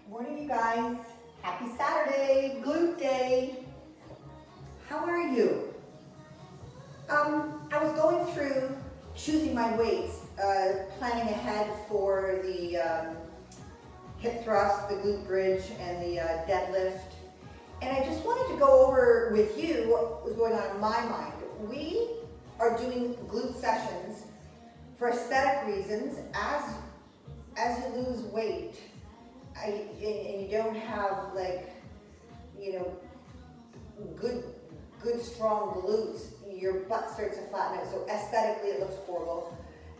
Morning, you guys. Happy Saturday, glute day. How are you? I was going through choosing my weights, planning ahead for the hip thrust, the glute bridge, and the deadlift. And I just wanted to go over with you what was going on in my mind. We are doing glute sessions for aesthetic reasons as you lose weight. And you don't have, like, you know, good strong glutes, your butt starts to flatten out, so aesthetically it looks horrible.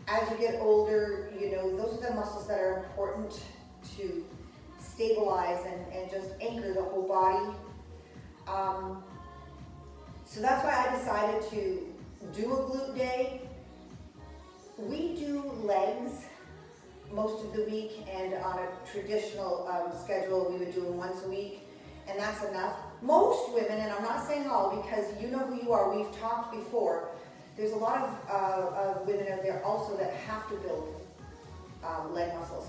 As you get older, you know, those are the muscles that are important to stabilize and just anchor the whole body. So that's why I decided to do a glute day. We do legs most of the week, and on a traditional schedule we would do them once a week, and that's enough. Most women, and I'm not saying all because you know who you are, we've talked before, there's a lot of women out there also that have to build leg muscles,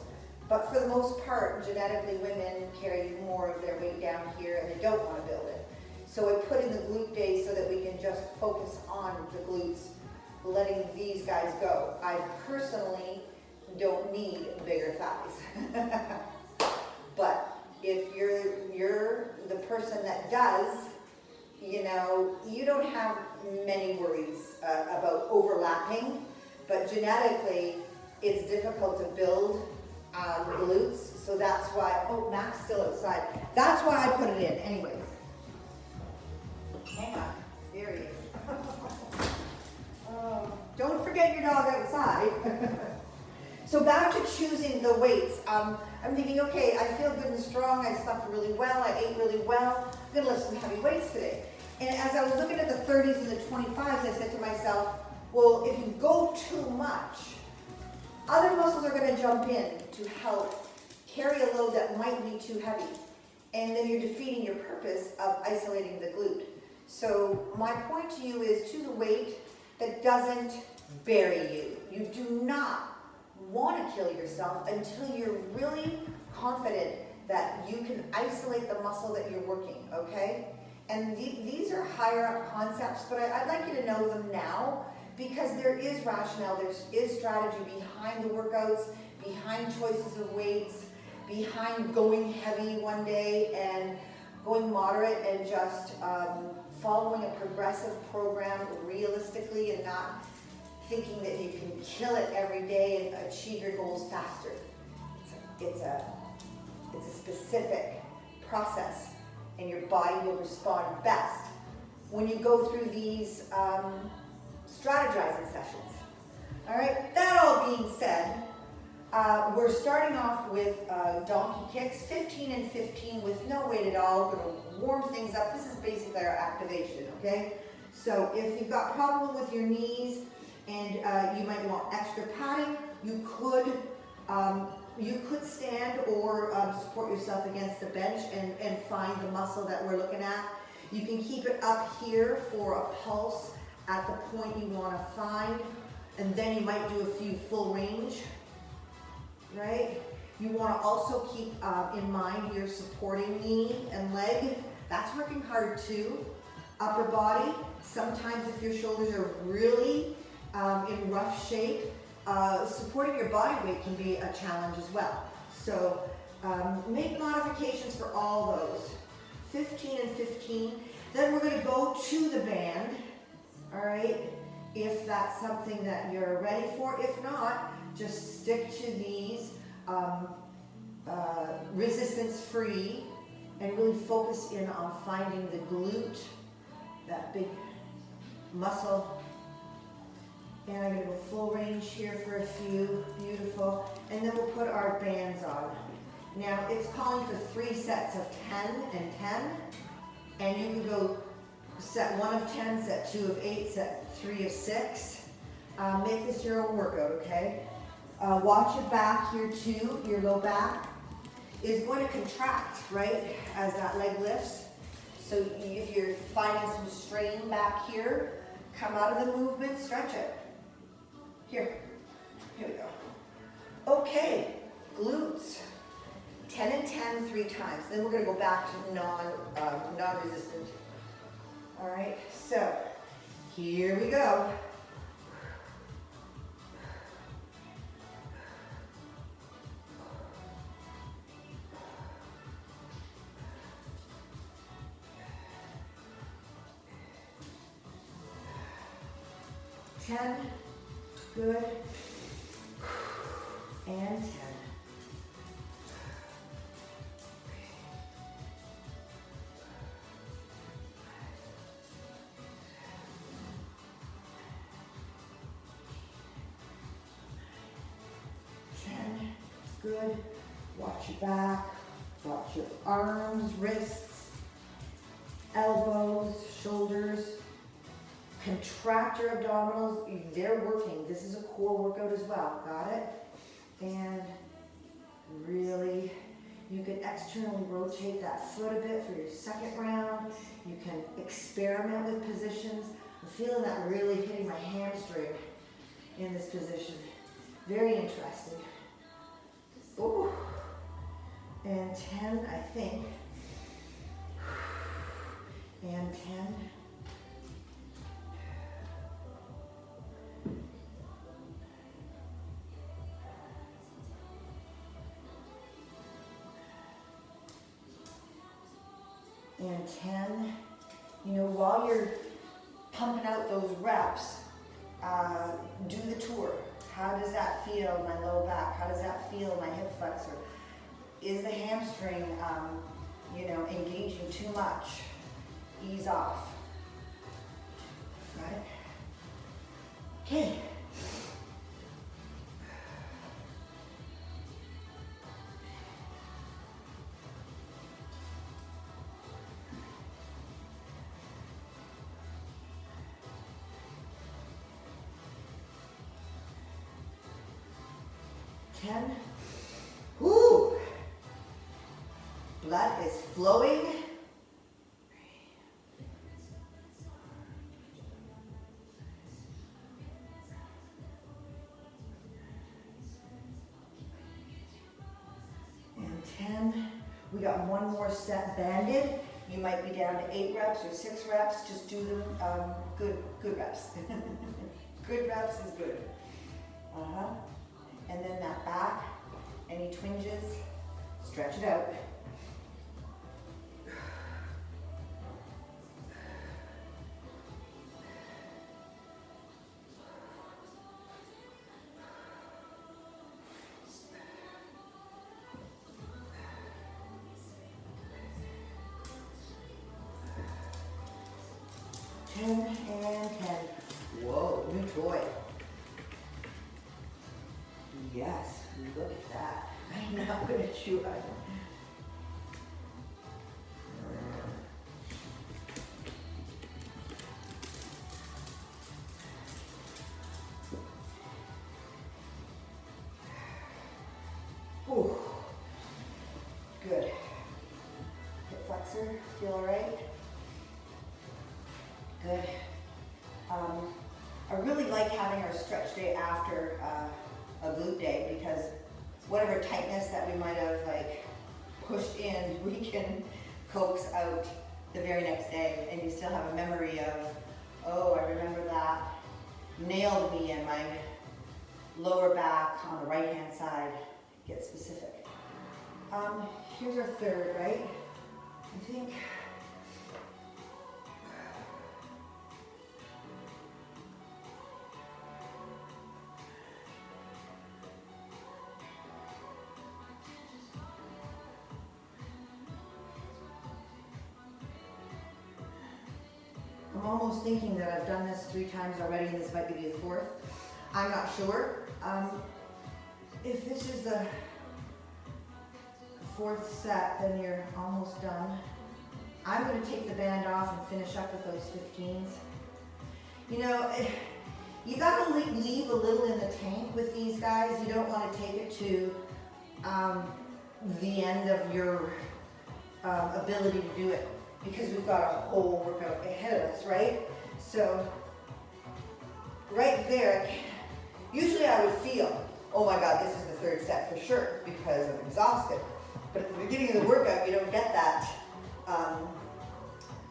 but for the most part, genetically, women carry more of their weight down here and they don't want to build it. So I put in the glute day so that we can just focus on the glutes, letting these guys go. I personally don't need bigger thighs. But if you're the person that does, you know, you don't have many worries about overlapping, but genetically it's difficult to build glutes, so that's why, oh, Mac's still outside. That's why I put it in. Anyways, hang on, there he is. Don't forget your dog outside. So back to choosing the weights. I'm thinking, okay, I feel good and strong, I slept really well, I ate really well, I'm gonna lift some heavy weights today. And as I was looking at the 30s and the 25s, I said to myself, well, if you go too much, other muscles are gonna jump in to help carry a load that might be too heavy. And then you're defeating your purpose of isolating the glute. So my point to you is choose a weight that doesn't bury you. You do not want to kill yourself until you're really confident that you can isolate the muscle that you're working, okay? And these are higher up concepts, but I'd like you to know them now because there is rationale, there is strategy behind the workouts, behind choices of weights, behind going heavy one day and going moderate and just following a progressive program realistically and not thinking that you can kill it every day and achieve your goals faster. It's a specific process, and your body will respond best when you go through these strategizing sessions. All right, that all being said, we're starting off with donkey kicks, 15 and 15 with no weight at all. We're gonna warm things up. This is basically our activation, okay? So if you've got problem with your knees, and you might want extra padding, you could stand or support yourself against the bench and find the muscle that we're looking at. You can keep it up here for a pulse at the point you want to find, and then you might do a few full range, right? You want to also keep in mind your supporting knee and leg. That's working hard too. Upper body, sometimes if your shoulders are really in rough shape, supporting your body weight can be a challenge as well. So make modifications for all those. 15 and 15. Then we're going to go to the band, all right, if that's something that you're ready for. If not, just stick to these resistance-free and really focus in on finding the glute, that big muscle. And I'm going to go full range here for a few, beautiful. And then we'll put our bands on. Now it's calling for 3 sets of 10 and 10. And you can go set 1 of 10, set 2 of 8, set 3 of 6. Make this your own workout, okay? Watch your back here too. Your low back is going to contract, right, as that leg lifts. So if you're finding some strain back here, come out of the movement, stretch it. Here we go. Okay, glutes. 10 and 10 3 times. Then we're going to go back to non-resistant. All right, so here we go. Ten, good, and 10. Good. Watch your back, watch your arms, wrists, elbows, shoulders. Contract your abdominals, they're working. This is a core workout as well, got it? And really, you can externally rotate that foot a bit for your second round. You can experiment with positions. I'm feeling that really hitting my hamstring in this position. Very interesting. Ooh. And 10, I think. And 10. And 10. You know, while you're pumping out those reps, do the tour. How does that feel in my low back? How does that feel in my hip flexor? Is the hamstring, engaging too much? Ease off. Got it? Okay. Whoo! Blood is flowing. And 10. We got one more set banded. You might be down to 8 reps or 6 reps. Just do them good reps. Good reps is good. And then that back, any twinges, stretch it out. And 10. Whoa, new toy. Yes, look at that. I'm not going to chew on it. Ooh. Good. Hip flexor, feel all right? Good. I really like having our stretch day after a glute day, because whatever tightness that we might have pushed in, we can coax out the very next day, and you still have a memory of, oh, I remember that nailed me in my lower back on the right hand side. Get specific. Here's our third, right? I think. I'm almost thinking that I've done this 3 times already, and this might be the 4th. I'm not sure. If this is the 4th set, then you're almost done. I'm going to take the band off and finish up with those 15s. You know, you got to leave a little in the tank with these guys. You don't want to take it to the end of your ability to do it, because we've got a whole workout ahead of us, right? So, right there, usually I would feel, oh my God, this is the 3rd set for sure, because I'm exhausted. But at beginning of the workout, you don't get that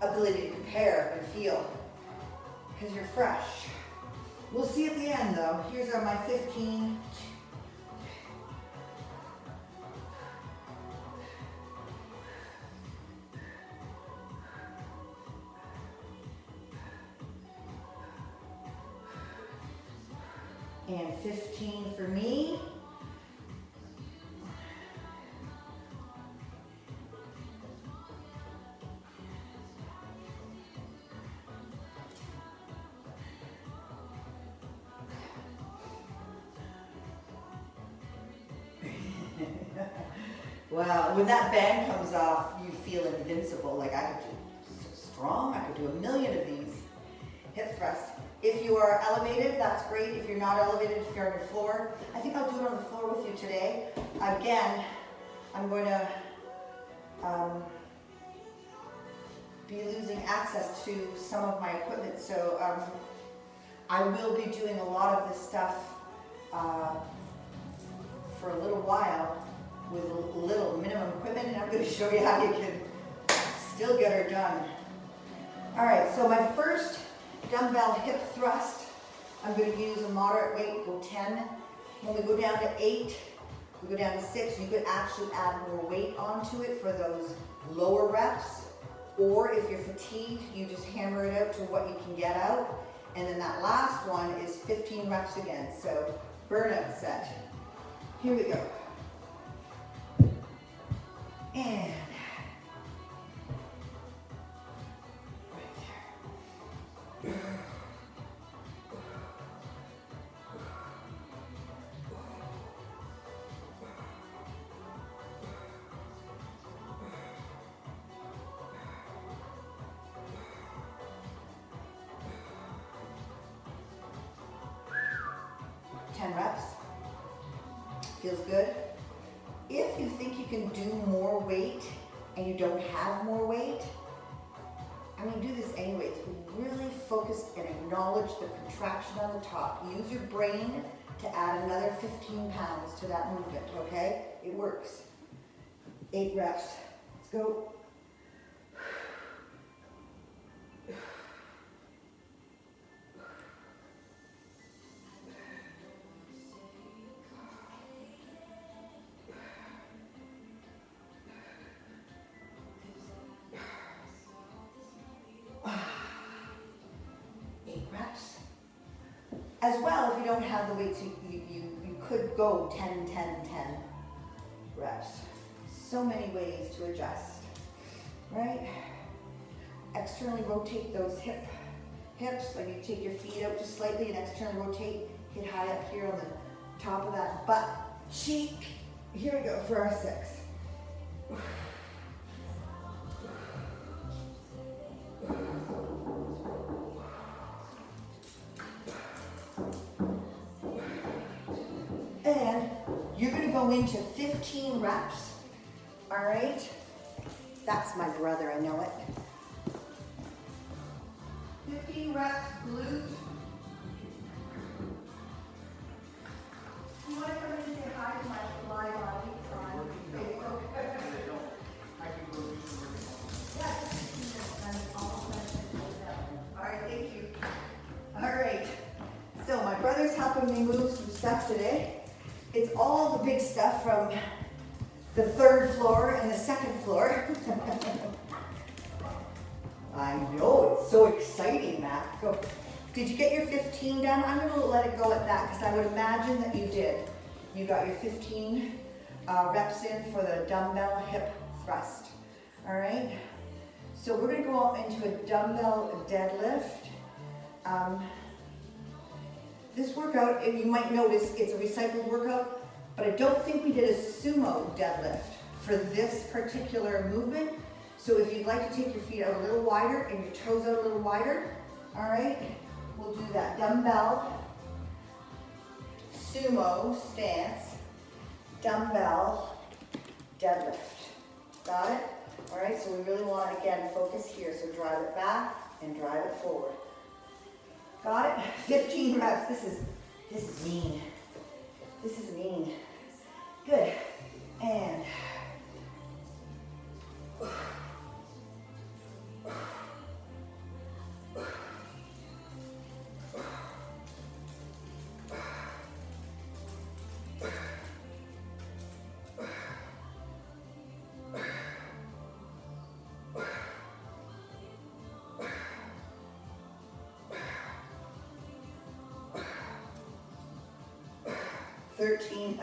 ability to compare and feel because you're fresh. We'll see at the end though. Here's my 15. And 15 for me. Wow, when that band comes off, you feel invincible. Like I could do so strong, I could do a million of these hip thrusts. If you are elevated, that's great. If you're not elevated, if you're on your floor, I think I'll do it on the floor with you today. Again, I'm going to be losing access to some of my equipment, so I will be doing a lot of this stuff for a little while with a little minimum equipment, and I'm going to show you how you can still get her done. All right, so my first dumbbell hip thrust, I'm going to use a moderate weight, go 10. When we go down to 8, we go down to 6, you could actually add more weight onto it for those lower reps. Or if you're fatigued, you just hammer it out to what you can get out. And then that last one is 15 reps again. So burnout set. Here we go. And right there. 10 reps. Feels good. If you think you can do more weight and you don't have more weight, do this anyways. Really focus and acknowledge the contraction on the top. Use your brain to add another 15 pounds to that movement, okay? It works. 8 reps. Let's go. As well, if you don't have the weights, you could go 10, 10, 10 reps. So many ways to adjust, right? Externally rotate those hips, like you take your feet out just slightly and externally rotate, get high up here on the top of that butt cheek. Here we go for our 6. And you're going to go into 15 reps, all right? That's my brother, I know it. 15 reps, glute. You want to come in and say hi to my live audience on Facebook? I can go do some work. Yeah, just 15 minutes, and I'm almost done. All right, thank you. All right, so my brother's helping me move some stuff today. It's all the big stuff from the 3rd floor and the 2nd floor. I know, it's so exciting, Matt. Go. Did you get your 15 done? I'm going to let it go at that because I would imagine that you did. You got your 15 reps in for the dumbbell hip thrust. All right? So we're going to go into a dumbbell deadlift. This workout, you might notice it's a recycled workout, but I don't think we did a sumo deadlift for this particular movement. So if you'd like to take your feet out a little wider and your toes out a little wider, all right, we'll do that. Dumbbell, sumo stance, dumbbell deadlift. Got it? All right, so we really want to, again, focus here. So drive it back and drive it forward. Got it? 15 reps. This is mean. This is mean. Good. And 13.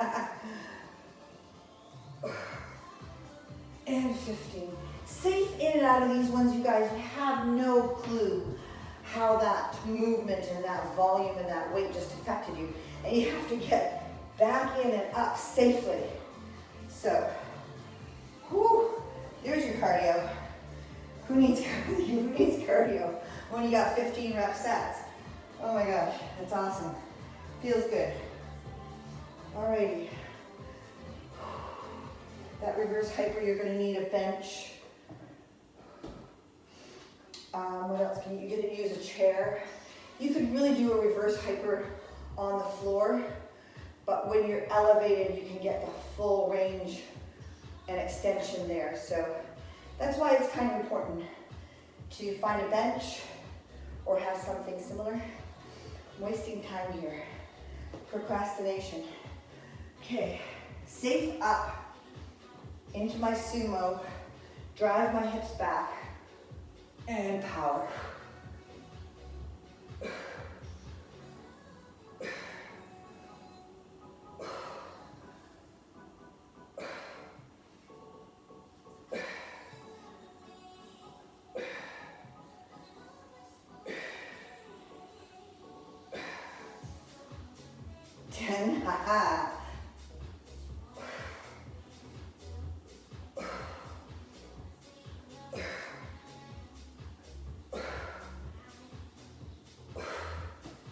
And 15. Safe in and out of these ones, you guys have no clue how that movement and that volume and that weight just affected you. And you have to get back in and up safely. So, whew, there's your cardio. Who needs cardio when you got 15 rep sets? Oh my gosh, that's awesome. Feels good. Alrighty. That reverse hyper, you're gonna need a bench. What else can you get to use a chair? You could really do a reverse hyper on the floor, but when you're elevated, you can get the full range and extension there. So that's why it's kind of important to find a bench or have something similar. I'm wasting time here. Procrastination. Okay, safe up into my sumo, drive my hips back, and power.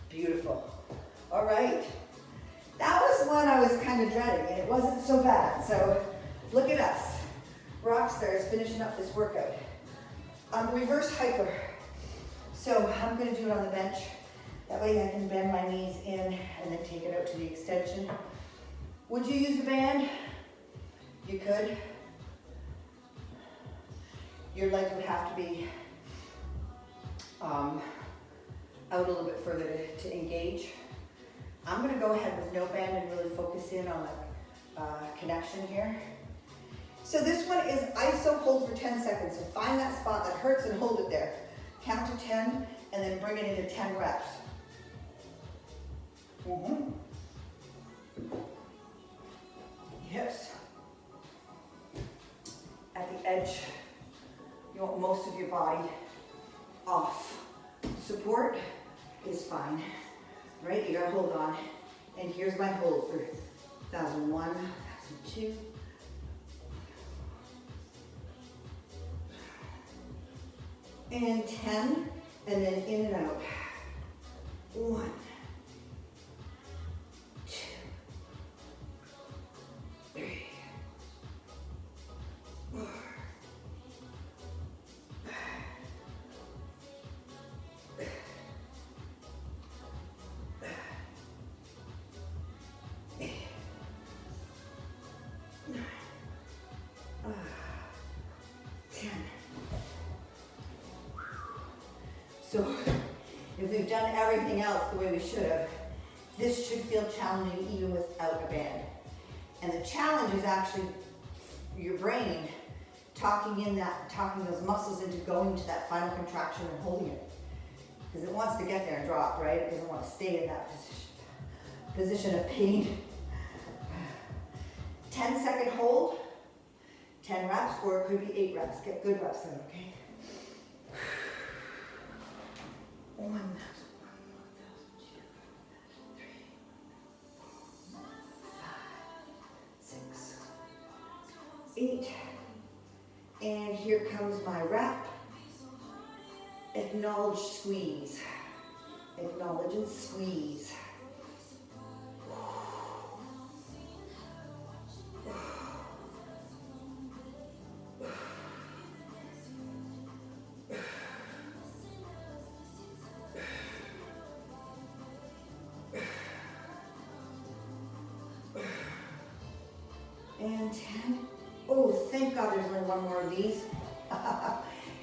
Beautiful. All right. That was one I was kind of dreading, and it wasn't so bad. So look at us. Rock stars finishing up this workout. Reverse hyper. So I'm going to do it on the bench. That way I can bend my knees in and then take it out to the extension. Would you use a band? You could. Your legs would have to be out a little bit further to engage. I'm gonna go ahead with no band and really focus in on the connection here. So this one is iso hold for 10 seconds. So find that spot that hurts and hold it there. Count to 10 and then bring it into 10 reps. Hips at the edge. You want most of your body off. Support is fine, right? You gotta hold on. And here's my hold for 1001, 1002. And 10, and then in and out. 1, 2, 3, 4. So if we've done everything else the way we should have, this should feel challenging even without a band. And the challenge is actually your brain talking those muscles into going to that final contraction and holding it. Because it wants to get there and drop, right? It doesn't want to stay in that position of pain. 10-second hold, 10 reps, or it could be 8 reps. Get good reps in, okay? 1, 2, 3, 4, 5, 6, 8. And here comes my wrap. Acknowledge, squeeze. Acknowledge and squeeze. And 10. Oh, thank God there's only one more of these.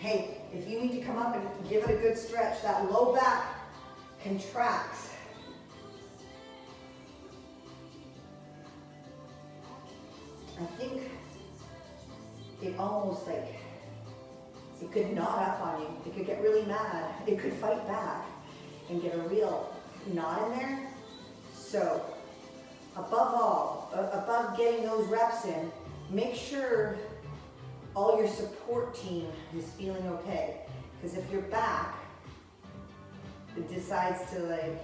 Hey, if you need to come up and give it a good stretch, that low back contracts. I think it almost like, it could knot up on you. It could get really mad. It could fight back and get a real knot in there. So, above all, above getting those reps in, make sure all your support team is feeling okay. Because if your back decides to like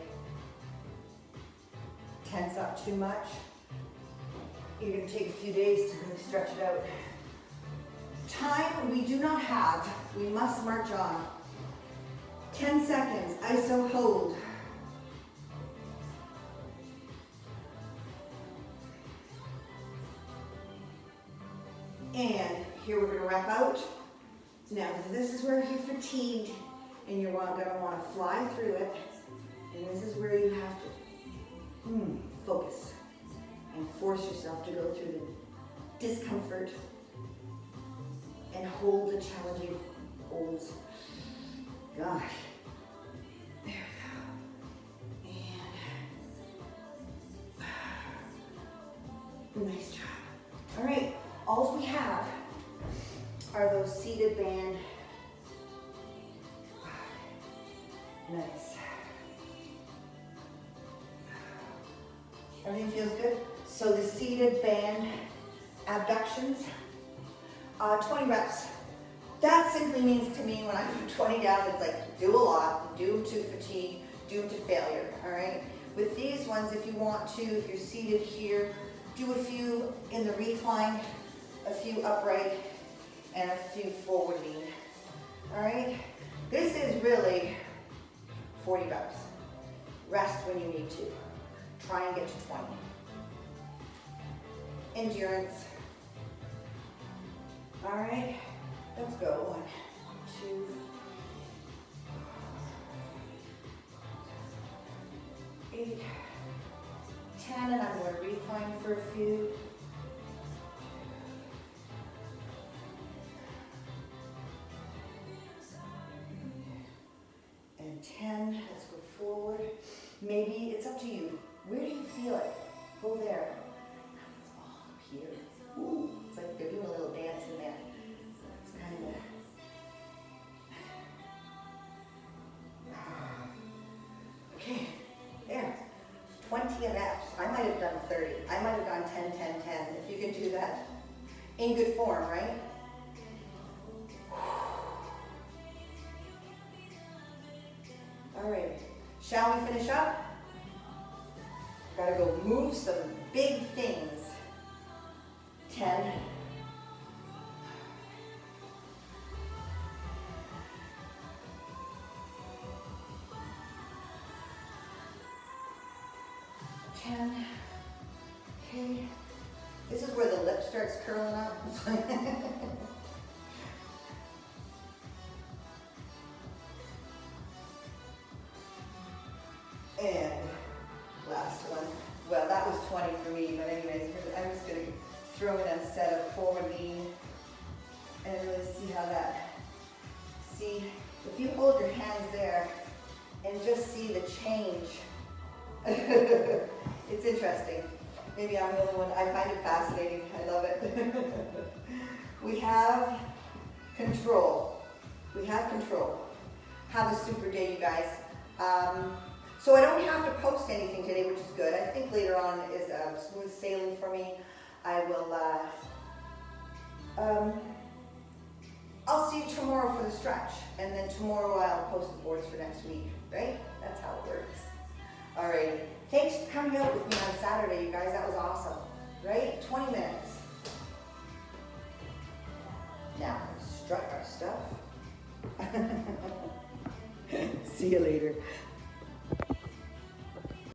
tense up too much, you're going to take a few days to really stretch it out. Time we do not have. We must march on. 10 seconds, iso hold. And here we're going to wrap out. Now this is where you're fatigued and you're going to want to fly through it. And this is where you have to focus and force yourself to go through the discomfort and hold the challenging holds. Gosh. There we go. And nice job. All right. All we have are those seated band. Nice. Everything feels good? So the seated band abductions, 20 reps. That simply means to me when I do 20 down, it's like do a lot, do them to fatigue, do them to failure, all right? With these ones, if you want to, if you're seated here, do a few in the recline, a few upright, and a few forward lean, all right? This is really 40 reps. Rest when you need to. Try and get to 20. Endurance. All right, let's go. 1, 2, 8, 10, and I'm going to recline for a few. And 10, let's go forward. Maybe it's up to you. Where do you feel it? Go there. It's all up here. Ooh, it's like they're doing a little dance in there. It's kind of. Okay, there. 20 reps. I might have done 30. I might have done 10, 10, 10. If you can do that in good form, right? All right. Shall we finish up? Gotta go move some big things. 10. 10. Okay. This is where the lip starts curling up. And last one. Well, that was 20 for me, but anyways, I'm just going to throw in a set of forward lean and really see how that, see, if you hold your hands there and just see the change. It's interesting. Maybe I'm the only one. I find it fascinating. I love it. We have control. We have control. Have a super day, you guys. So I don't have to post anything today, which is good. I think later on is smooth sailing for me. I will, I'll see you tomorrow for the stretch. And then tomorrow I'll post the boards for next week, right? That's how it works. All right. Thanks for coming out with me on Saturday, you guys. That was awesome, right? 20 minutes. Now, strut our stuff. See you later.